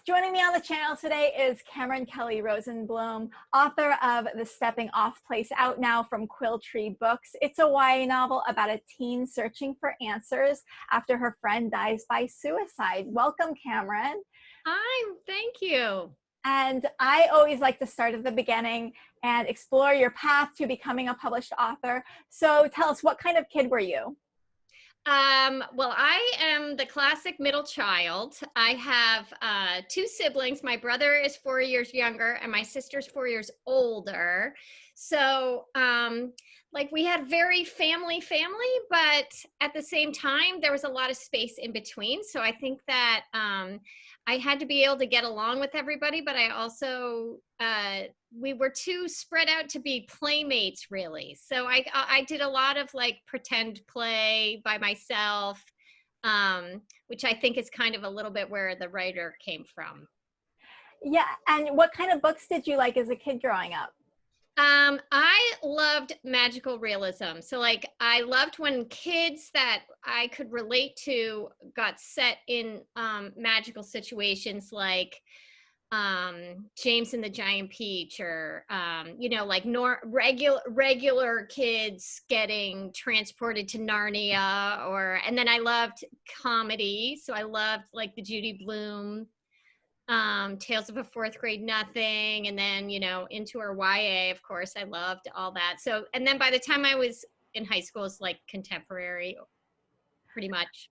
Joining me on the channel today is Cameron Kelly Rosenblum, author of The Stepping Off Place, out now from Quill Tree Books. It's a YA novel about a teen searching for answers after her friend dies by suicide. Welcome, Cameron. Hi, thank you. And I always like to start at the beginning and explore your path to becoming a published author. So tell us, what kind of kid were you? Well, I am the classic middle child. I have two siblings. My brother is 4 years younger and my sister's 4 years older. So, like we had very family, but at the same time, there was a lot of space in between. So I think that I had to be able to get along with everybody, but I also, we were too spread out to be playmates, really. So I did a lot of like pretend play by myself, which I think is kind of a little bit where the writer came from. Yeah, and what kind of books did you like as a kid growing up? I loved magical realism. So like I loved when kids that I could relate to got set in magical situations like James and the Giant Peach, or like regular kids getting transported to Narnia, and then I loved comedy. So I loved like the Judy Blume Tales of a Fourth Grade Nothing, and then into our YA, of course I loved all that. So, and then by the time I was in high school, it's like contemporary pretty much.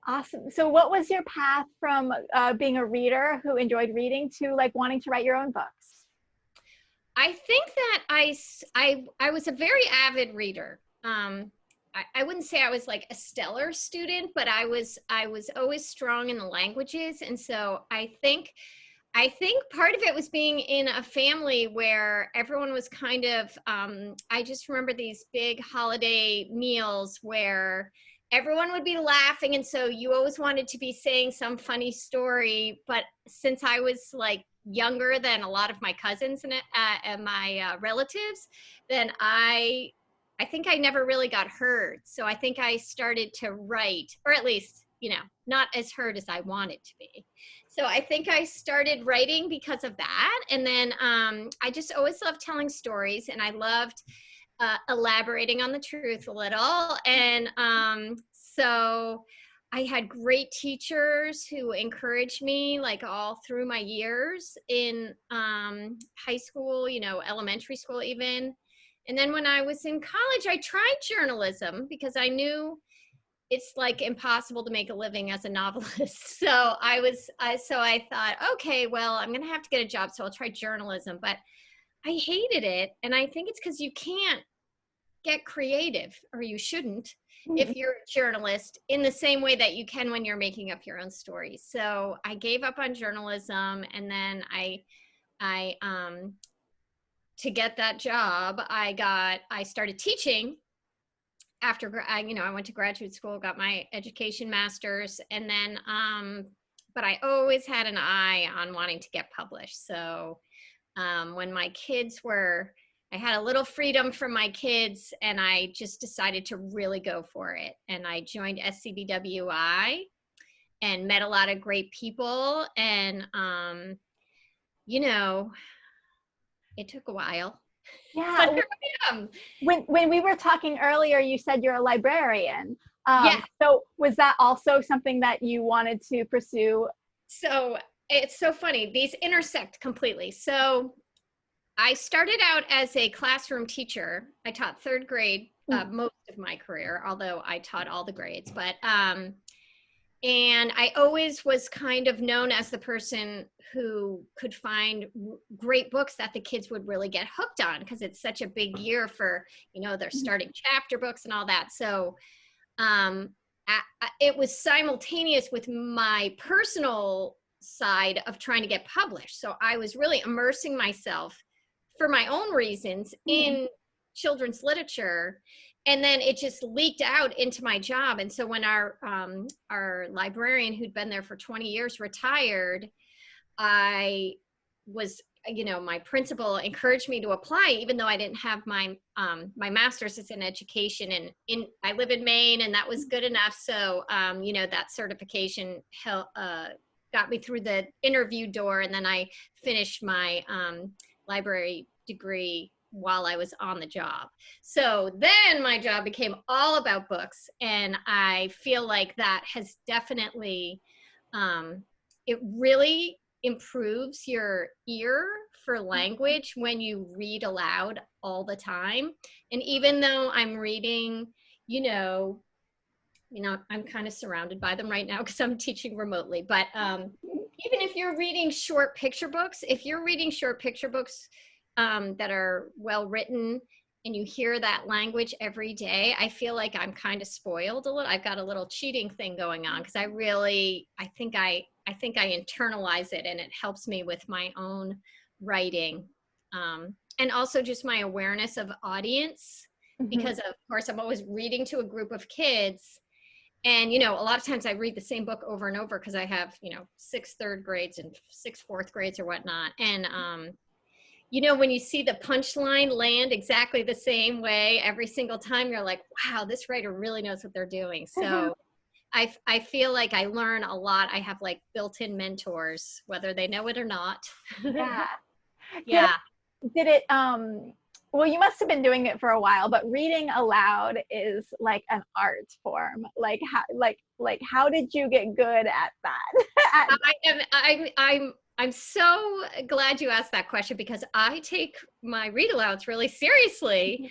Awesome. So what was your path from being a reader who enjoyed reading to like wanting to write your own books? I think that I was a very avid reader. I wouldn't say I was like a stellar student, but I was always strong in the languages, and so I think part of it was being in a family where everyone was kind of, I just remember these big holiday meals where everyone would be laughing. And so you always wanted to be saying some funny story. But since I was like younger than a lot of my cousins and my relatives, then I think I never really got heard. So I think I started to write, or at least, not as heard as I wanted to be. So I think I started writing because of that. And then I just always loved telling stories, and I loved elaborating on the truth a little. And so I had great teachers who encouraged me like all through my years in high school, elementary school even. And then when I was in college, I tried journalism because I knew it's like impossible to make a living as a novelist. So I thought, okay, well, I'm going to have to get a job, so I'll try journalism. But I hated it. And I think it's because you can't get creative, or you shouldn't, if you're a journalist, in the same way that you can when you're making up your own stories. So I gave up on journalism, and then I to get that job, I started teaching after I went to graduate school, got my education master's, and then but I always had an eye on wanting to get published. So when my kids were, I had a little freedom from my kids, and I just decided to really go for it. And I joined SCBWI and met a lot of great people, and it took a while. Yeah. When we were talking earlier, you said you're a librarian. Yeah. So was that also something that you wanted to pursue? So it's so funny. These intersect completely. So I started out as a classroom teacher. I taught third grade most of my career, although I taught all the grades. But and I always was kind of known as the person who could find great books that the kids would really get hooked on, because it's such a big year for, they're starting chapter books and all that. So it was simultaneous with my personal side of trying to get published. So I was really immersing myself for my own reasons in children's literature. And then it just leaked out into my job. And so when our librarian, who'd been there for 20 years, retired, I was, my principal encouraged me to apply, even though I didn't have my master's is in education, and I live in Maine, and that was good enough. So, that certification got me through the interview door, and then I finished my library degree while I was on the job. So then my job became all about books, and I feel like that has definitely, it really improves your ear for language when you read aloud all the time. And even though I'm reading, I'm kind of surrounded by them right now because I'm teaching remotely, but even if you're reading short picture books, that are well written and you hear that language every day, I feel like I'm kind of spoiled a little. I've got a little cheating thing going on because I think I internalize it, and it helps me with my own writing, and also just my awareness of audience, because of course I'm always reading to a group of kids. And, a lot of times I read the same book over and over because I have, 6 third grades and 6 fourth grades or whatnot. And, when you see the punchline land exactly the same way every single time, you're like, wow, this writer really knows what they're doing. So I feel like I learn a lot. I have like built-in mentors, whether they know it or not. Yeah. Yeah. Did it, well, you must have been doing it for a while, but reading aloud is like an art form. Like how did you get good at that? I'm so glad you asked that question because I take my read alouds really seriously.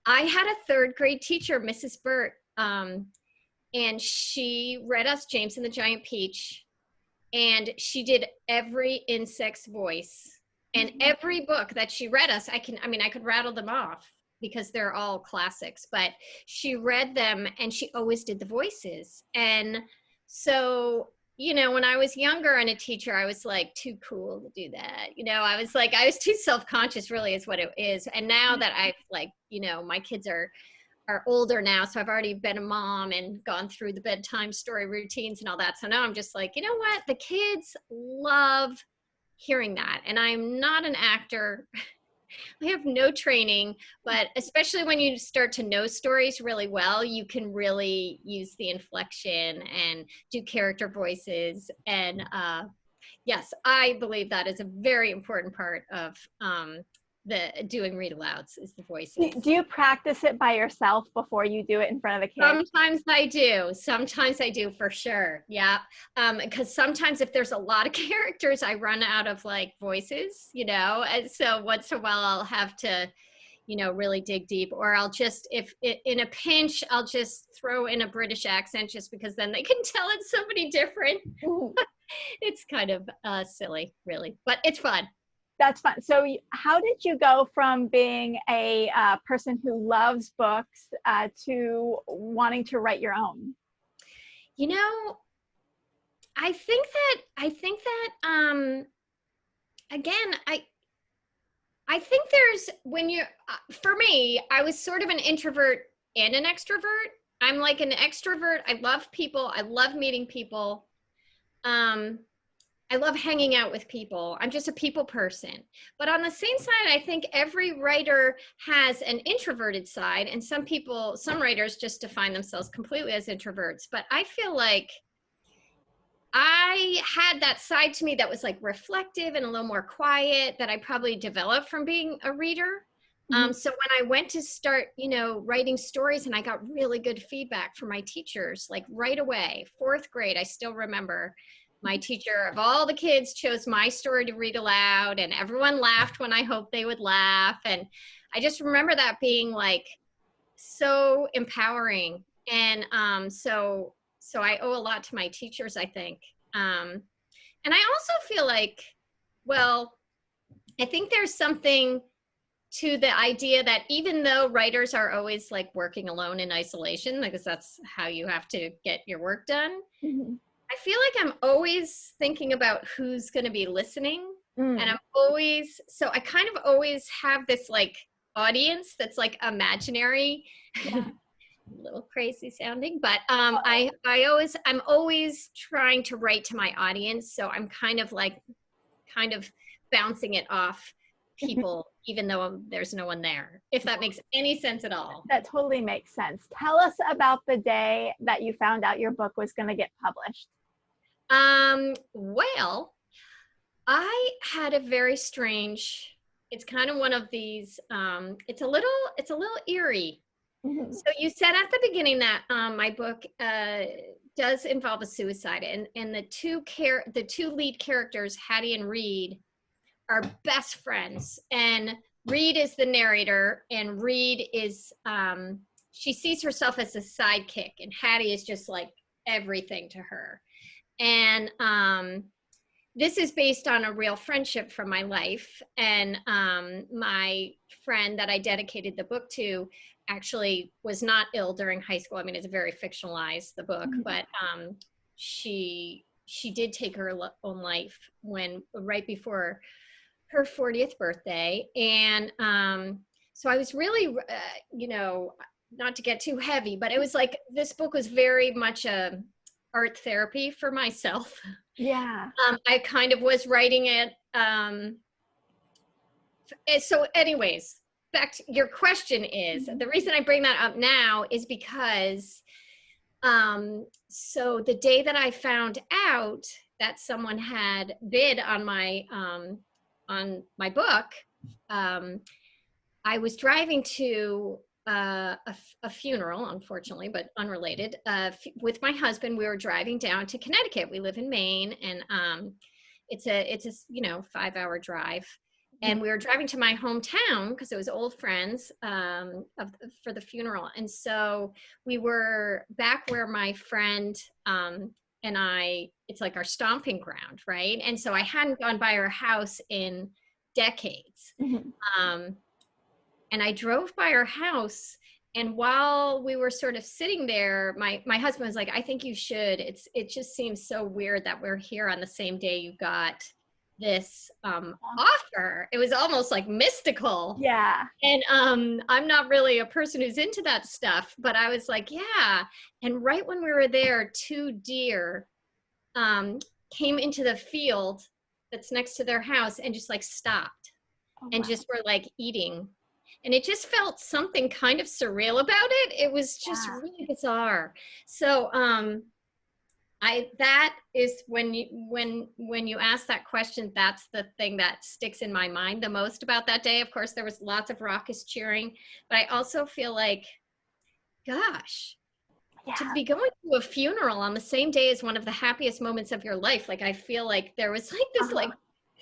I had a 3rd grade teacher, Mrs. Burt, and she read us James and the Giant Peach, and she did every insect's voice. And every book that she read us, I could rattle them off because they're all classics, but she read them and she always did the voices. And so, when I was younger and a teacher, I was like too cool to do that. I was too self-conscious, really, is what it is. And now that I've my kids are older now, so I've already been a mom and gone through the bedtime story routines and all that. So now I'm just like, you know what? The kids love hearing that. And I'm not an actor. I have no training, but especially when you start to know stories really well, you can really use the inflection and do character voices. And yes, I believe that is a very important part of the doing read alouds, is the voices. Do you practice it by yourself before you do it in front of the kids? Sometimes I do for sure. Yeah. Because sometimes if there's a lot of characters, I run out of like voices, and so once in a while I'll have to, really dig deep, or I'll just, if in a pinch, I'll just throw in a British accent just because then they can tell it's somebody different. It's kind of silly, really, but it's fun. That's fun. So how did you go from being a person who loves books to wanting to write your own? I think that again, I think there's, for me, I was sort of an introvert and an extrovert. I'm like an extrovert. I love people. I love meeting people. I love hanging out with people. I'm just a people person. But on the same side, I think every writer has an introverted side, and some writers just define themselves completely as introverts. But I feel like I had that side to me that was like reflective and a little more quiet that I probably developed from being a reader. So when I went to start, writing stories, and I got really good feedback from my teachers, like right away, 4th grade, I still remember my teacher of all the kids chose my story to read aloud, and everyone laughed when I hoped they would laugh. And I just remember that being like so empowering. And so I owe a lot to my teachers, I think. And I also feel like, well, I think there's something to the idea that even though writers are always like working alone in isolation, because that's how you have to get your work done, I feel like I'm always thinking about who's going to be listening. And I kind of always have this like audience that's like imaginary, a little crazy sounding, but I'm always trying to write to my audience. So I'm kind of bouncing it off people, even though there's no one there, if that makes any sense at all. That totally makes sense. Tell us about the day that you found out your book was going to get published. Well, I had a very strange, it's kind of one of these, it's a little eerie. Mhm. So you said at the beginning that my book does involve a suicide, and the two lead characters, Hattie and Reed, are best friends. And Reed is the narrator, and Reed is she sees herself as a sidekick, and Hattie is just like everything to her. And this is based on a real friendship from my life. And my friend that I dedicated the book to actually was not ill during high school. I mean, it's very fictionalized, the book, but she did take her own life right before her 40th birthday. And so I was really, not to get too heavy, but it was like, this book was very much a art therapy for myself. Yeah. I kind of was writing it. So anyways, back to your question is, the reason I bring that up now is because, so the day that I found out that someone had bid on my book, I was driving to a funeral, unfortunately, but unrelated. With my husband, we were driving down to Connecticut. We live in Maine, and it's a 5-hour drive. And we were driving to my hometown because it was old friends for the funeral. And so we were back where my friend and I, it's like our stomping ground, right? And so I hadn't gone by her house in decades. And I drove by her house, and while we were sort of sitting there, my husband was like, I think you should. It just seems so weird that we're here on the same day you got this offer. It was almost like mystical. Yeah. And I'm not really a person who's into that stuff, but I was like, yeah. And right when we were there, 2 deer came into the field that's next to their house and just like stopped and just were like eating. And it just felt something kind of surreal about it. It was just really bizarre. So that is when you ask that question, that's the thing that sticks in my mind the most about that day. Of course, there was lots of raucous cheering, but I also feel like, gosh, to be going to a funeral on the same day as one of the happiest moments of your life. Like, I feel like there was like this like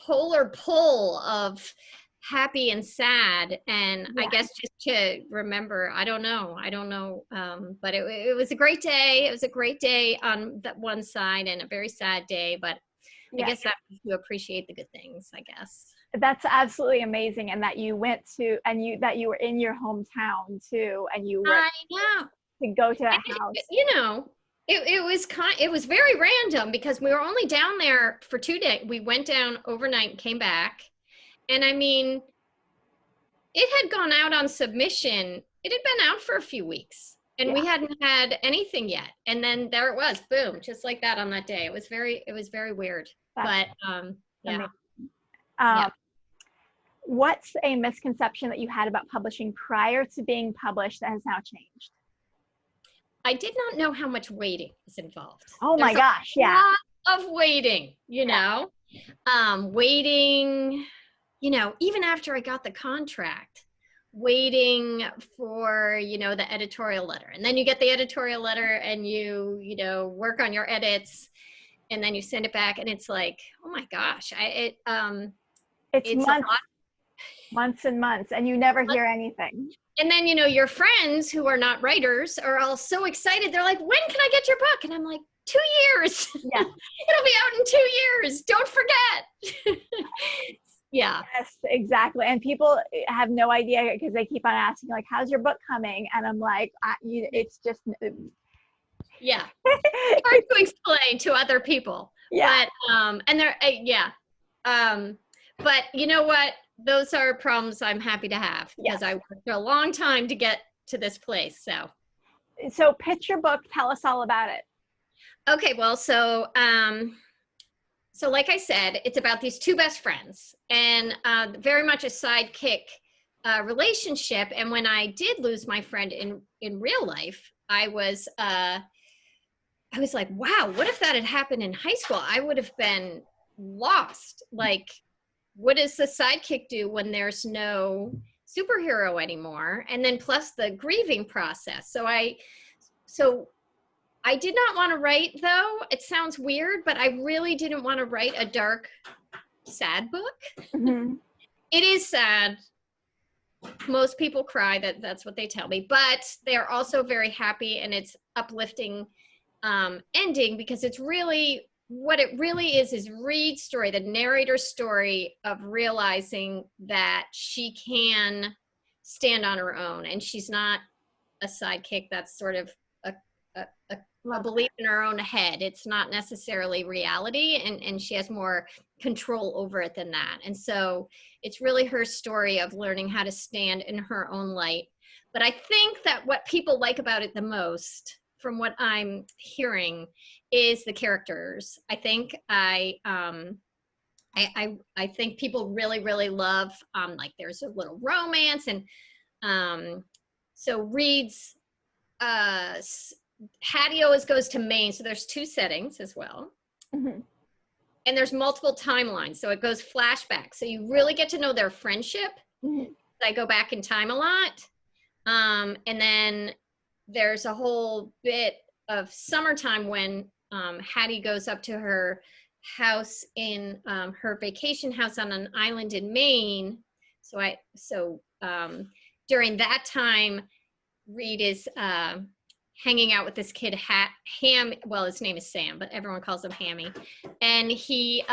polar pull of happy and sad. And I guess just to remember, I don't know. But it was a great day. It was a great day on that one side and a very sad day, but I guess that makes you appreciate the good things, I guess. That's absolutely amazing. And that you went to, and that you were in your hometown too, and you went to go to that house. It was very random because we were only down there for 2 days. We went down overnight and came back. And I mean, it had gone out on submission. It had been out for a few weeks, and we hadn't had anything yet. And then there it was, boom, just like that on that day. It was very weird. But what's a misconception that you had about publishing prior to being published that has now changed? I did not know how much waiting is involved. Oh my gosh, lot of waiting, waiting. Even after I got the contract, waiting for, the editorial letter. And then you get the editorial letter and you work on your edits, and then you send it back, and it's like, oh my gosh, it's months and months, and you never hear anything. And then, your friends who are not writers are all so excited. They're like, when can I get your book? And I'm like, 2 years. Yeah. It'll be out in 2 years. Don't forget. Yeah. Yes, exactly. And people have no idea because they keep on asking, like, how's your book coming? And I'm like, it's just. Yeah. Hard to explain to other people. Yeah. But, and they're, but you know what? Those are problems I'm happy to have because I worked a long time to get to this place. So pitch your book. Tell us all about it. Okay. Well, so like I said, it's about these 2 best friends, and very much a sidekick relationship. And when I did lose my friend in real life, I was I was like, wow, what if that had happened in high school? I would have been lost. Like, what does the sidekick do when there's no superhero anymore? And then plus the grieving process. So I did not want to write, though. It sounds weird, but I really didn't want to write a dark, sad book. Mm-hmm. It is sad. Most people cry, that's what they tell me, but they're also very happy, and it's uplifting ending, because it's really, what it really is Reed's story, the narrator's story of realizing that she can stand on her own, and she's not a sidekick that's sort of a belief in her own head. It's not necessarily reality, and she has more control over it than that. And so it's really her story of learning how to stand in her own light. But I think that what people like about it the most, from what I'm hearing, is the characters. I think I think people really, really love, like, there's a little romance, and so Reed's Hattie always goes to Maine, so there's 2 settings as well. Mm-hmm. And there's multiple timelines, so it goes flashback. So you really get to know their friendship. Mm-hmm. I go back in time a lot. And then there's a whole bit of summertime when Hattie goes up to her house in her vacation house on an island in Maine. So during that time, Reed is hanging out with this kid, Ham. Well, his name is Sam, but everyone calls him Hammy. And he,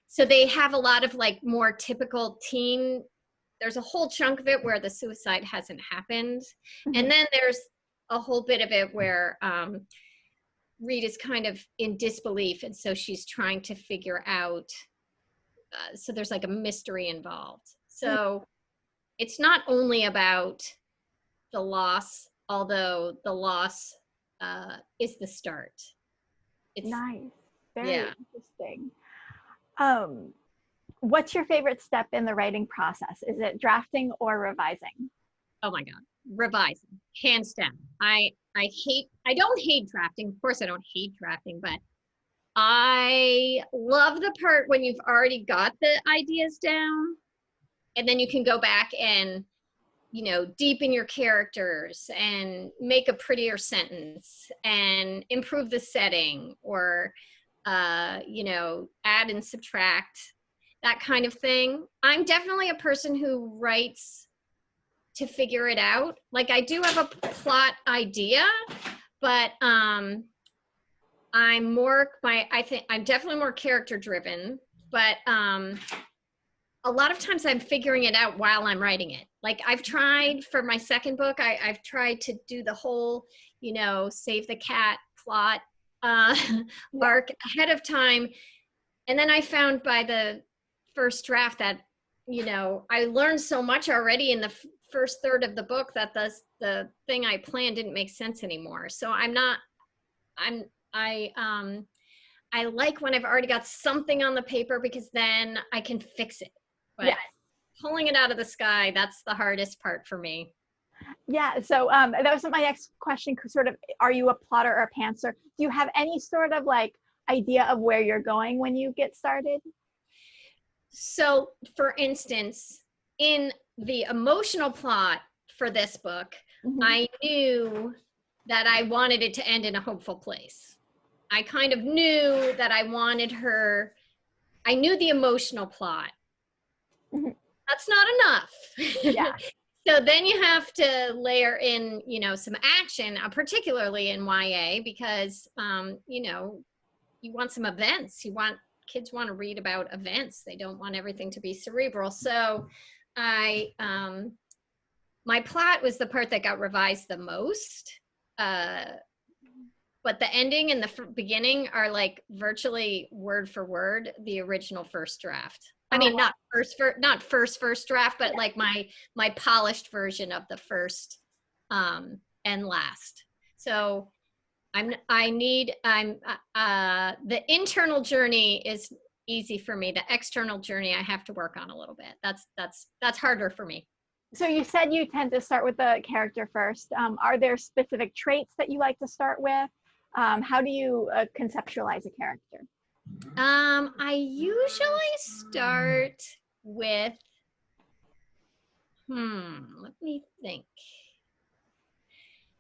so they have a lot of like more typical teen. There's a whole chunk of it where the suicide hasn't happened. Mm-hmm. And then there's a whole bit of it where Reed is kind of in disbelief. And so she's trying to figure out, so there's like a mystery involved. So it's not only about the loss, although the loss is the start. It's nice. Very interesting. What's your favorite step in the writing process? Is it drafting or revising? Oh my God, revising, hands down. I don't hate drafting. Of course I don't hate drafting, but I love the part when you've already got the ideas down, and then you can go back and, you know, deepen your characters and make a prettier sentence and improve the setting, or, you know, add and subtract, that kind of thing. I'm definitely a person who writes to figure it out. Like, I do have a plot idea, but I think I'm definitely more character driven, but a lot of times I'm figuring it out while I'm writing it. Like, I've tried for my second book, I've tried to do the whole, you know, save the cat plot arc ahead of time. And then I found by the first draft that, you know, I learned so much already in the first third of the book that the thing I planned didn't make sense anymore. So I like when I've already got something on the paper, because then I can fix it. But pulling it out of the sky, that's the hardest part for me. Yeah, so that was my next question, sort of, are you a plotter or a pantser? Do you have any sort of like idea of where you're going when you get started? So, for instance, in the emotional plot for this book, I knew that I wanted it to end in a hopeful place. I kind of knew that I wanted her, I knew the emotional plot. That's not enough. Yeah. So then you have to layer in, you know, some action, particularly in YA, because, you know, you want some events. Kids want to read about events. They don't want everything to be cerebral. So my plot was the part that got revised the most. But the ending and the beginning are like virtually word for word the original first draft. I mean, not first draft, but like my polished version of the first and last. So the internal journey is easy for me. The external journey I have to work on a little bit. That's harder for me. So you said you tend to start with the character first. Are there specific traits that you like to start with? How do you conceptualize a character? I usually start with, let me think.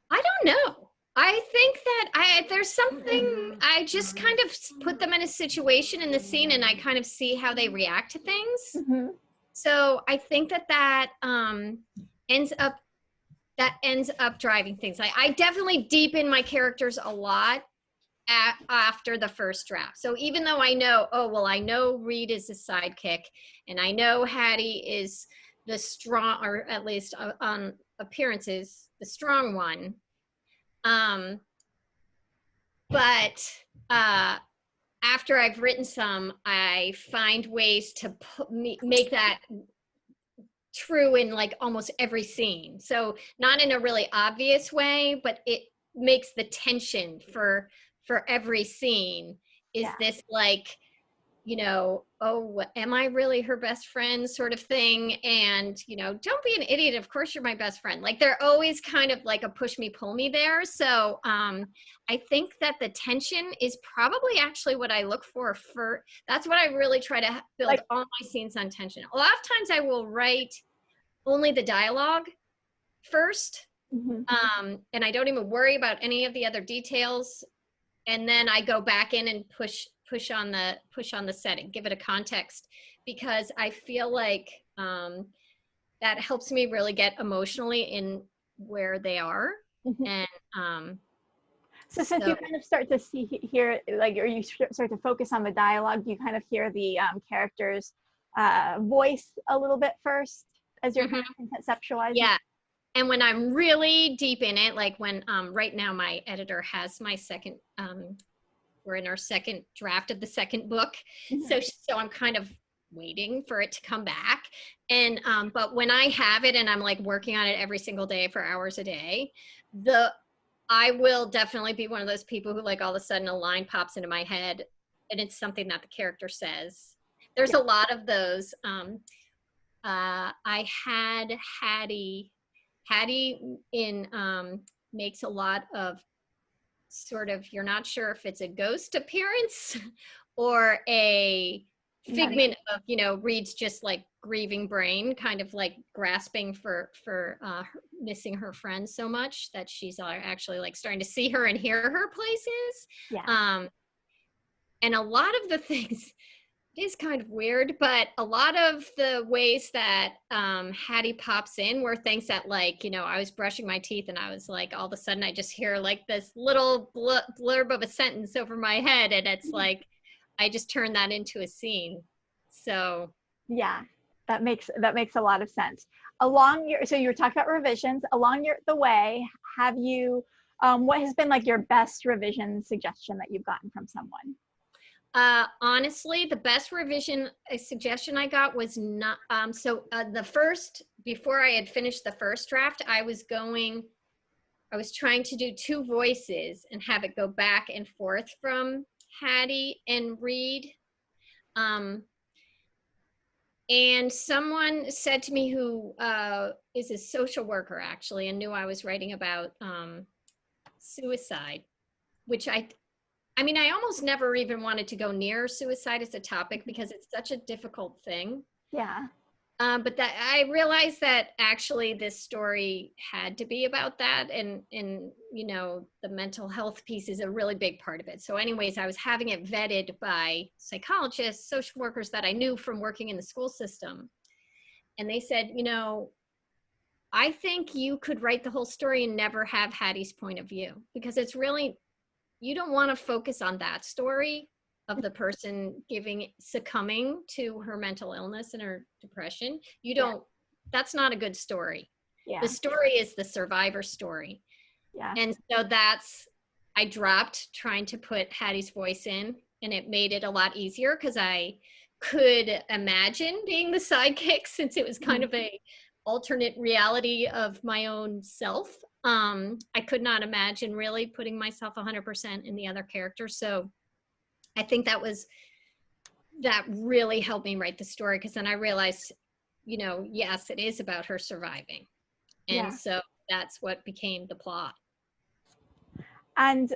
I don't know. I think that there's something, I just kind of put them in a situation in the scene and I kind of see how they react to things. Mm-hmm. So I think that ends up driving things. I definitely deepen my characters a lot after the first draft. So even though I know, oh, well, I know Reed is the sidekick and I know Hattie is the strong, or at least on appearances, the strong one. But after I've written some, I find ways to make that true in like almost every scene. So not in a really obvious way, but it makes the tension for every scene is this like, you know, oh, am I really her best friend sort of thing? And, you know, don't be an idiot. Of course you're my best friend. Like they're always kind of like a push me, pull me there. So I think that the tension is probably actually what I look for. That's what I really try to build Like, all my scenes on tension. A lot of times I will write only the dialogue first. mm-hmm. And I don't even worry about any of the other details. And then I go back in and push on the setting, give it a context, because I feel like that helps me really get emotionally in where they are. Mm-hmm. And so since you kind of start to hear, like, or you start to focus on the dialogue, you kind of hear the character's voice a little bit first as you're kind of conceptualizing. Yeah. And when I'm really deep in it, like when right now my editor has my second, we're in our second draft of the second book. Mm-hmm. So I'm kind of waiting for it to come back. And but when I have it and I'm like working on it every single day for hours a day, I will definitely be one of those people who like all of a sudden a line pops into my head and it's something that the character says. There's a lot of those. I had Hattie in makes a lot of sort of, you're not sure if it's a ghost appearance or a figment of, you know, Reed's just like grieving brain, kind of like grasping for missing her friend so much that she's actually like starting to see her and hear her places. And a lot of the things, it is kind of weird, but a lot of the ways that Hattie pops in were things that, like, you know, I was brushing my teeth and I was like, all of a sudden I just hear like this little blurb of a sentence over my head. And it's like, I just turned that into a scene. So. Yeah, that makes a lot of sense. So you were talking about revisions. Along the way, have you, what has been like your best revision suggestion that you've gotten from someone? Honestly, the best revision suggestion I got was not, the first, before I had finished the first draft, I was trying to do two voices and have it go back and forth from Hattie and Reed. And someone said to me who is a social worker actually, and knew I was writing about suicide, which I mean, I almost never even wanted to go near suicide as a topic because it's such a difficult thing. Yeah. But that I realized that actually this story had to be about that. And, you know, the mental health piece is a really big part of it. So anyways, I was having it vetted by psychologists, social workers that I knew from working in the school system. And they said, you know, I think you could write the whole story and never have Hattie's point of view, because it's really, you don't want to focus on that story of the person succumbing to her mental illness and her depression. You don't, that's not a good story. The story is the survivor story. And so I dropped trying to put Hattie's voice in, and it made it a lot easier because I could imagine being the sidekick, since it was kind of a alternate reality of my own self. I could not imagine really putting myself 100% in the other character. So I think that really helped me write the story, because then I realized, you know, yes, it is about her surviving. And so that's what became the plot. And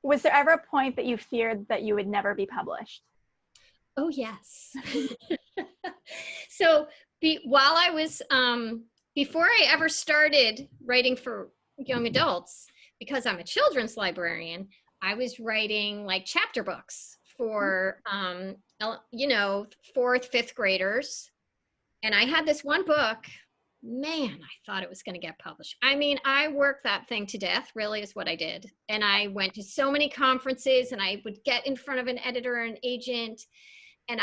Was there ever a point that you feared that you would never be published? Oh, yes. So while I was, before I ever started writing for young adults, because I'm a children's librarian, I was writing like chapter books for, you know, fourth, fifth graders. And I had this one book, man, I thought it was going to get published. I mean, I worked that thing to death, really is what I did. And I went to so many conferences, and I would get in front of an editor or an agent, and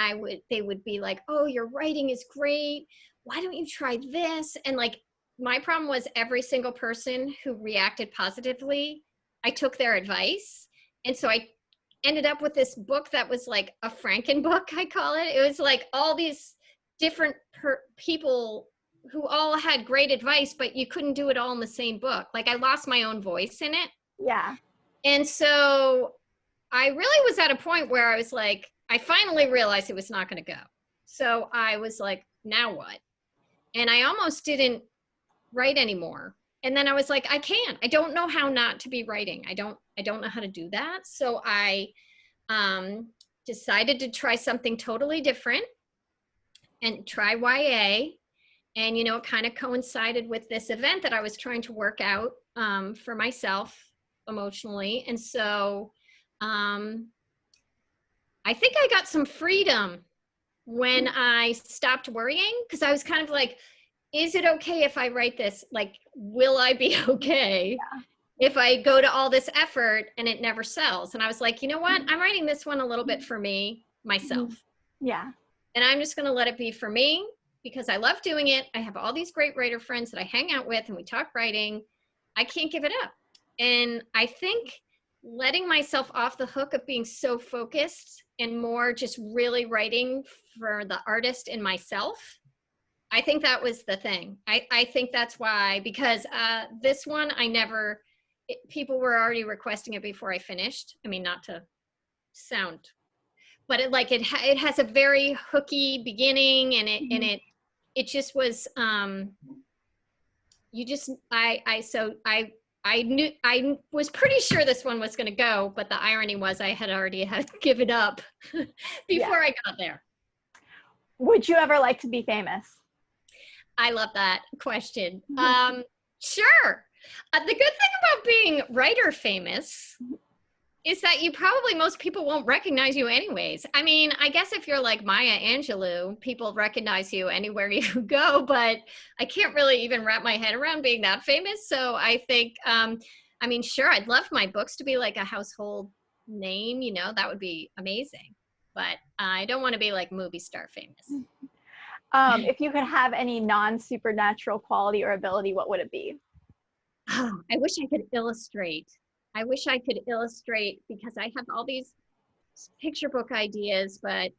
they would be like, oh, your writing is great. Why don't you try this? And like, my problem was every single person who reacted positively, I took their advice. And so I ended up with this book that was like a Franken book, I call it. It was like all these different people who all had great advice, but you couldn't do it all in the same book. Like, I lost my own voice in it. Yeah. And so I really was at a point where I was like, I finally realized it was not going to go. So I was like, now what? And I almost didn't write anymore. And then I was like, I don't know how not to be writing. I don't know how to do that. So I decided to try something totally different and try YA. And, you know, it kind of coincided with this event that I was trying to work out for myself emotionally. And so I think I got some freedom when I stopped worrying, because I was kind of like, is it okay if I write this? Like, will I be okay if I go to all this effort and it never sells? And I was like, you know what? I'm writing this one a little bit for me, myself. Yeah. And I'm just going to let it be for me, because I love doing it. I have all these great writer friends that I hang out with and we talk writing. I can't give it up. And I think letting myself off the hook of being so focused and more just really writing for the artist in myself, I think that was the thing. I think that's why, because this one, people were already requesting it before I finished. I mean, not to sound, but it has a very hooky beginning, and it just was, I was pretty sure this one was going to go, but the irony was I had already given up before I got there. Would you ever like to be famous? I love that question. Sure. The good thing about being writer famous is that most people won't recognize you anyways. I mean, I guess if you're like Maya Angelou, people recognize you anywhere you go, but I can't really even wrap my head around being that famous. So I think, I mean, sure, I'd love my books to be like a household name, you know, that would be amazing. But I don't want to be like movie star famous. If you could have any non-supernatural quality or ability, what would it be? I wish I could illustrate. I wish I could illustrate, because I have all these picture book ideas, but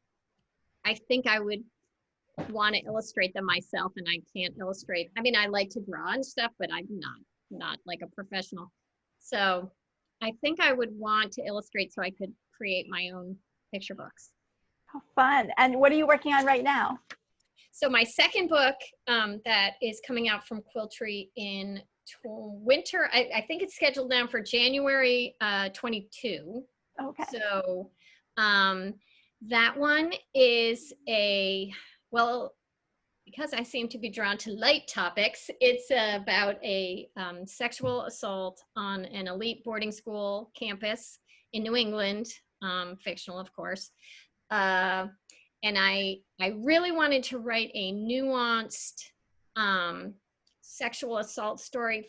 I think I would want to illustrate them myself, and I can't illustrate. I mean, I like to draw and stuff, but I'm not like a professional. So I think I would want to illustrate so I could create my own picture books. How fun. And what are you working on right now? So my second book that is coming out from Quill Tree in winter, I think it's scheduled now for January 22. Okay. So that one is because I seem to be drawn to light topics, it's about a sexual assault on an elite boarding school campus in New England, fictional, of course. And I really wanted to write a nuanced sexual assault story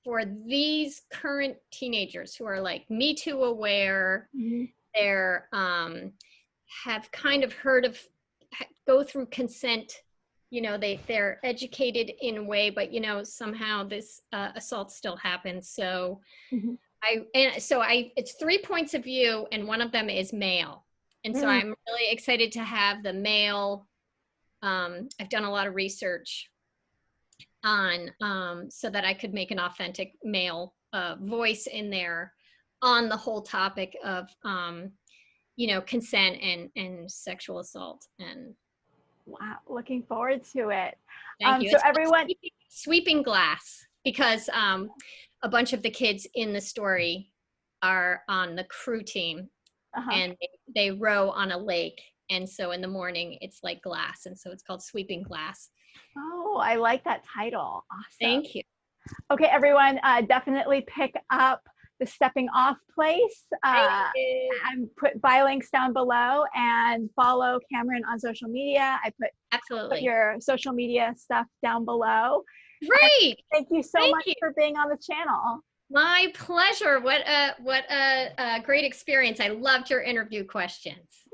for these current teenagers who are like Me Too aware. Mm-hmm. They're have kind of go through consent. You know, they're educated in a way, but you know, somehow this assault still happens. So mm-hmm. It's 3 points of view, and one of them is male. And so I'm really excited to have the male. I've done a lot of research on so that I could make an authentic male voice in there on the whole topic of you know, consent and sexual assault. And wow, looking forward to it. Thank you. So everyone, sweeping glass, because a bunch of the kids in the story are on the crew team, Uh-huh. and they row on a lake. And so in the morning, it's like glass. And so it's called Sweeping Glass. Oh, I like that title. Awesome. Thank you. Okay, everyone, definitely pick up the Stepping Off Place. Thank you. And put buy links down below and follow Cameron on social media. I put Absolutely. your social media stuff down below. Great. Thank you so Thank much you. for being on the channel. My pleasure. What a great experience. I loved your interview questions.